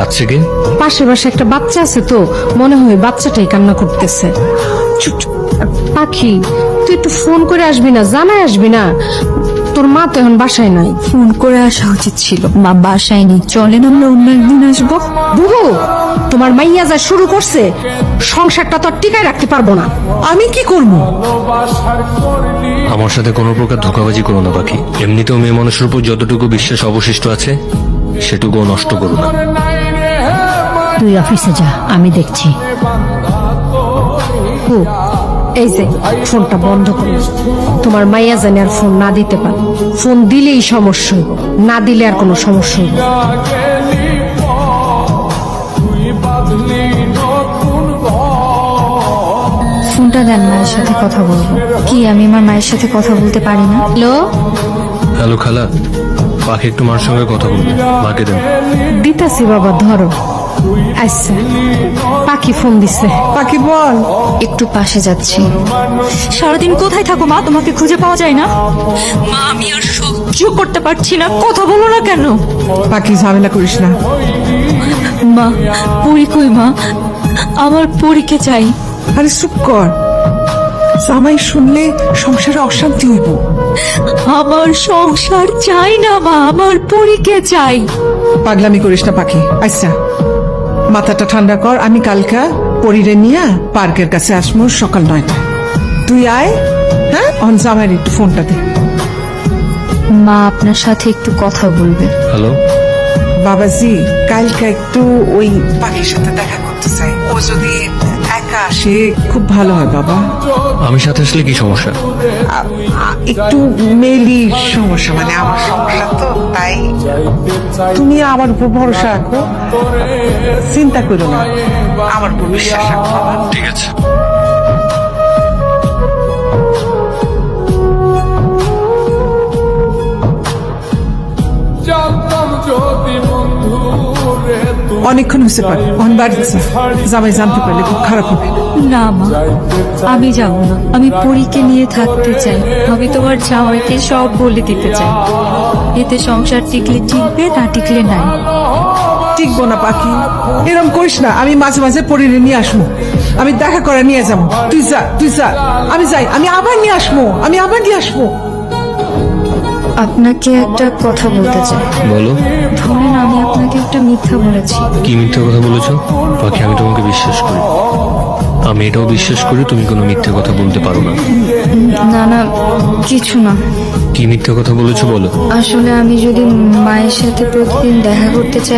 কাঁদছে কে? পাশের বাসায় একটা বাচ্চা আছে তো, মনে হয় বাচ্চাটাই কান্না করতেছে। চুপ চুপ। পাখি, তুই একটু ফোন করে আসবি না, জানাই আসবি না? তোর মা তো এখন বাসায় নাই। ফোন করে আসা উচিত ছিল। মা বাসায় নেই, চলেন আমরা অন্য একদিন আসবো। বুবু, তোমার মাইয়া যা শুরু করছে, সংসারটা তো আর টিকায় রাখতে পারবো না। আমি কি করব? আমার সাথে কোনো প্রকার ধোঁকাবাজি করো না পাখি। এমনিতেও মেয়ে মানুষের উপর যতটুকু বিশ্বাস অবশিষ্ট আছে সেটুকুও নষ্ট করো না। তুই অফিসে যা, আমি দেখছি। ও, এই যে ফোনটা বন্ধ করো। তোমার মাইয়া জানে আর ফোন না দিতে পারে। ফোন দিলেই সমস্যা হইব, না দিলে আর কোনো সমস্যা হইব। ফোনটা দেন, মায়ের সাথে কথা বলবো। কি আমি আমার মায়ের সাথে কথা বলতে পারি না? হ্যালো, হ্যালো খালা, পাখি একটু মার সঙ্গে কথা বলবে, মাকে দেন। দিতাছি বাবা, ধরো। আচ্ছা, পাখি ফোন দিছে। পাখি বল। একটু পাশে যাচ্ছি। সারাদিন কোথায় থাকো মা? তোমাকে খুঁজে পাওয়া যায় না। মা, আমি আর সহ্য করতে পারছি না, কথা বলো না কেন? পাখি ঝামেলা করিস না। মা, পরি কই মা? আমার পরীকে চাই। আরে চুপ কর, জামাই শুনলে সংসারে অশান্তি হইব। আমার সংসার চাই না মা, আমার পরীকে চাই। পাগলামি করিস না পাখি। আচ্ছা, মাথাটা ঠান্ডা কর। আমি কালকা পরিরে নিয়ে পার্কের কাছে আসবো সকাল 9টায়। তুই আয়। হ্যাঁ, অন জামাইয়ের একটু ফোনটা দে। মা আপনার সাথে একটু কথা বলবে। হ্যালো, বাবাজি, কালকা একটু ওই পাখির সাথে দেখা করতে চাই। ও যদি একা আসে খুব ভালো হয় বাবা। আমি সাথে আসলে কি সমস্যা? একটু মেলি সমস্যা, মানে আমার সমস্যা তো, তাই তুমি আমার উপর ভরসা রাখো, চিন্তা করো না, আমার উপর বিশ্বাস রাখো বাবা। ঠিক আছে। অনেকক্ষণ হয়েছে পারে, অন বাড়ি যা। জামাই জানতে পারলে খুব খারাপ হবে। না মা, আমি যাব না। আমি পরীকে নিয়ে থাকতে চাই। আমি তোমার জামাইকে সব বলে দিতে চাই। এতে সংসার টিকলে টিকবে, না টিকলে নাই। টিকবো না পাখি, এরকম করিস না। আমি মাঝে মাঝে পরিরে নিয়ে আসবো, আমি দেখা করে নিয়ে যাবো। তুই যা, তুই যা, আমি যাই। আমি আবার নিয়ে আসবো, আমি আবার নিয়ে আসবো। আপনাকে একটা কথা বলতে চাই। বলো। ধরেন আমি আপনাকে একটা মিথ্যা বলেছি। কি মিথ্যে কথা বলেছো? পাখি, আমি তোমাকে বিশ্বাস করি। আমি এটাও বিশ্বাস করি তুমি কোনো মিথ্যে কথা বলতে পারো না। না না, কিছু না। কি মিথ্যে কথা বলেছো বলো। আসলে আমি যদি মায়ের সাথে প্রতিদিন দেখা করতে চাই